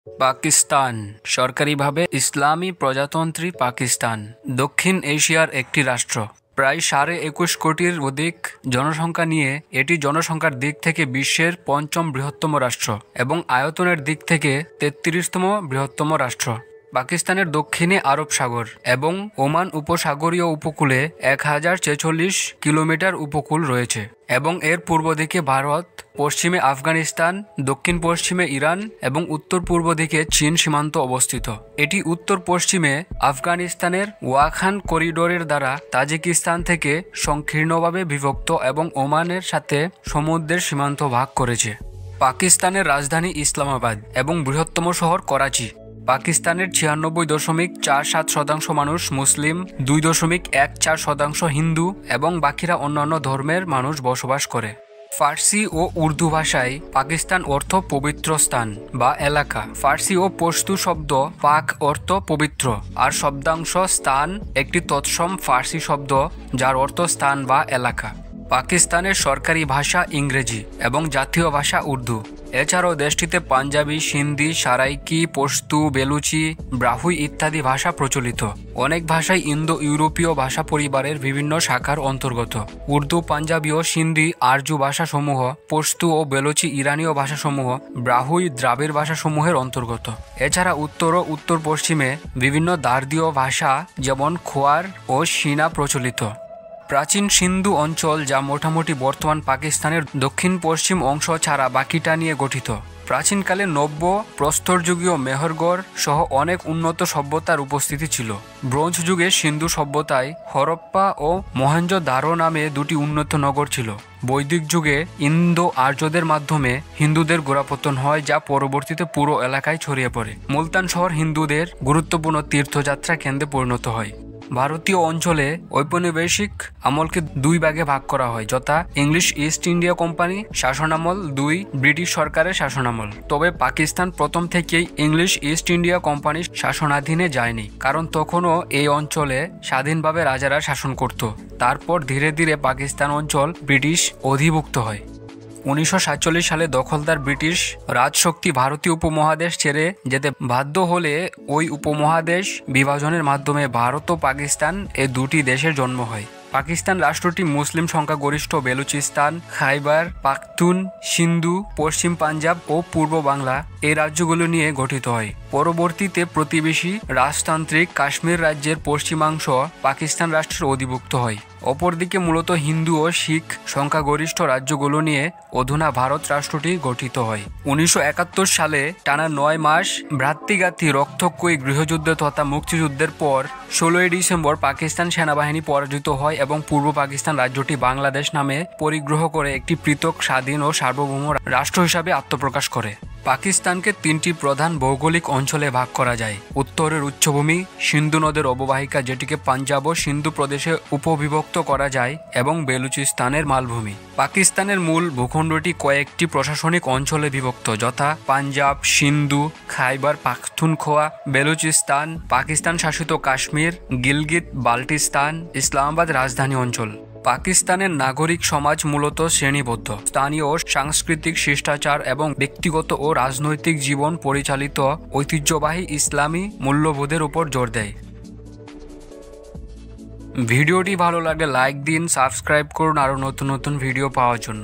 পাকিস্তান সরকারিভাবে ইসলামী প্রজাতন্ত্রী পাকিস্তান দক্ষিণ এশিয়ার একটি রাষ্ট্র। প্রায় 21.5 কোটির অধিক জনসংখ্যা নিয়ে এটি জনসংখ্যার দিক থেকে বিশ্বের পঞ্চম বৃহত্তম রাষ্ট্র এবং আয়তনের দিক থেকে 33তম বৃহত্তম রাষ্ট্র। পাকিস্তানের দক্ষিণে আরব সাগর এবং ওমান উপসাগরীয় উপকূলে 1046 কিলোমিটার উপকূল রয়েছে এবং এর পূর্ব দিকে ভারত, পশ্চিমে আফগানিস্তান, দক্ষিণ পশ্চিমে ইরান এবং উত্তর পূর্ব দিকে চীন সীমান্ত অবস্থিত। এটি উত্তর পশ্চিমে আফগানিস্তানের ওয়াখান করিডোরের দ্বারা তাজিকিস্তান থেকে সংকীর্ণভাবে বিভক্ত এবং ওমানের সাথে সমুদ্রের সীমান্ত ভাগ করেছে। পাকিস্তানের রাজধানী ইসলামাবাদ এবং বৃহত্তম শহর করাচি। পাকিস্তানের 96.47% মানুষ মুসলিম, 2.14% হিন্দু এবং বাকিরা অন্যান্য ধর্মের মানুষ বসবাস করে। ফার্সি ও উর্দু ভাষায় পাকিস্তান অর্থ পবিত্র স্থান বা এলাকা। ফার্সি ও পশতু শব্দ পাক অর্থ পবিত্র, আর শব্দাংশ স্থান একটি তৎসম ফার্সি শব্দ যার অর্থ স্থান বা এলাকা। পাকিস্তানের সরকারি ভাষা ইংরেজি এবং জাতীয় ভাষা উর্দু। এছাড়াও দেশটিতে পাঞ্জাবি, সিন্ধি, সারাইকি, পশতু, বেলুচি, ব্রাহুই ইত্যাদি ভাষা প্রচলিত। অনেক ভাষাই ইন্দো ইউরোপীয় ভাষা পরিবারের বিভিন্ন শাখার অন্তর্গত। উর্দু, পাঞ্জাবি ও সিন্ধি আরজু ভাষাসমূহ, পশতু ও বেলুচি ইরানীয় ভাষাসমূহ, ব্রাহুই দ্রাবিড় ভাষাসমূহের অন্তর্গত। এছাড়া উত্তর ও উত্তর পশ্চিমে বিভিন্ন দার্দীয় ভাষা যেমন খোয়ার ও সিনা প্রচলিত। প্রাচীন সিন্ধু অঞ্চল, যা মোটামুটি বর্তমান পাকিস্তানের দক্ষিণ পশ্চিম অংশ ছাড়া বাকিটা নিয়ে গঠিত, প্রাচীনকালে নব্য প্রস্তরযুগীয় মেহরগড় সহ অনেক উন্নত সভ্যতার উপস্থিতি ছিল। ব্রোঞ্জ যুগে সিন্ধু সভ্যতায় হরপ্পা ও মহেঞ্জোদারো নামে দুটি উন্নত নগর ছিল। বৈদিক যুগে ইন্দো আর্যদের মাধ্যমে হিন্দুদের গোড়াপতন হয়, যা পরবর্তীতে পুরো এলাকায় ছড়িয়ে পড়ে। মুলতান শহর হিন্দুদের গুরুত্বপূর্ণ তীর্থযাত্রা কেন্দ্রে পরিণত হয়। ভারতীয় অঞ্চলে ঔপনিবেশিক আমলকে দুই ভাগে ভাগ করা হয়, যথা ইংলিশ ইস্ট ইন্ডিয়া কোম্পানি শাসনামল, 2 ব্রিটিশ সরকারের শাসনামল। তবে পাকিস্তান প্রথম থেকেই ইংলিশ ইস্ট ইন্ডিয়া কোম্পানির শাসনাধীনে যায়নি, কারণ তখনও এই অঞ্চলে স্বাধীনভাবে রাজারা শাসন করত। তারপর ধীরে ধীরে পাকিস্তান অঞ্চল ব্রিটিশ অধিভুক্ত হয়। 1947 সালে দখলদার ব্রিটিশ রাজশক্তি ভারতীয় উপমহাদেশ ছেড়ে যেতে বাধ্য হলে ওই উপমহাদেশ বিভাজনের মাধ্যমে ভারত ও পাকিস্তান এ দুটি দেশের জন্ম হয়। পাকিস্তান রাষ্ট্রটি মুসলিম সংখ্যাগরিষ্ঠ বেলুচিস্তান, খাইবার পাখতুন, সিন্ধু, পশ্চিম পাঞ্জাব ও পূর্ব বাংলা এই রাজ্যগুলো নিয়ে গঠিত হয়। পরবর্তীতে প্রতিবেশী রাজতান্ত্রিক কাশ্মীর রাজ্যের পশ্চিমাংশ পাকিস্তান রাষ্ট্রের অধিভুক্ত হয়। অপরদিকে মূলত হিন্দু ও শিখ সংখ্যাগরিষ্ঠ রাজ্যগুলো নিয়ে অধুনা ভারত রাষ্ট্রটি গঠিত হয়। 1971 সালে টানা 9 মাস ভ্রাতৃঘাতী রক্তক্ষয়ী গৃহযুদ্ধ তথা মুক্তিযুদ্ধের পর 16 ডিসেম্বর পাকিস্তান সেনাবাহিনী পরাজিত হয় এবং পূর্ব পাকিস্তান রাজ্যটি বাংলাদেশ নামে পরিগ্রহ করে একটি পৃথক, স্বাধীন ও সার্বভৌম রাষ্ট্র হিসাবে আত্মপ্রকাশ করে। পাকিস্তানকে 3টি প্রধান ভৌগোলিক অঞ্চলে ভাগ করা যায়। উত্তরের উচ্চভূমি, সিন্ধু নদের অববাহিকা যেটিকে পাঞ্জাব ও সিন্ধু প্রদেশে উপবিভক্ত করা যায়, এবং বেলুচিস্তানের মালভূমি। পাকিস্তানের মূল ভূখণ্ডটি কয়েকটি প্রশাসনিক অঞ্চলে বিভক্ত, যথা পাঞ্জাব, সিন্ধু, খাইবার পাখতুনখোয়া, বেলুচিস্তান, পাকিস্তান শাসিত কাশ্মীর, গিলগিত বাল্টিস্তান, ইসলামাবাদ রাজধানী অঞ্চল। পাকিস্তানের নাগরিক সমাজ মূলত শ্রেণীবদ্ধ। স্থানীয় সাংস্কৃতিক শিষ্টাচার এবং ব্যক্তিগত ও রাজনৈতিক জীবন পরিচালিত ঐতিহ্যবাহী ইসলামী মূল্যবোধের উপর জোর দেয়। ভিডিওটি ভালো লাগলে লাইক দিন, সাবস্ক্রাইব করুন আরও নতুন নতুন ভিডিও পাওয়ার জন্য।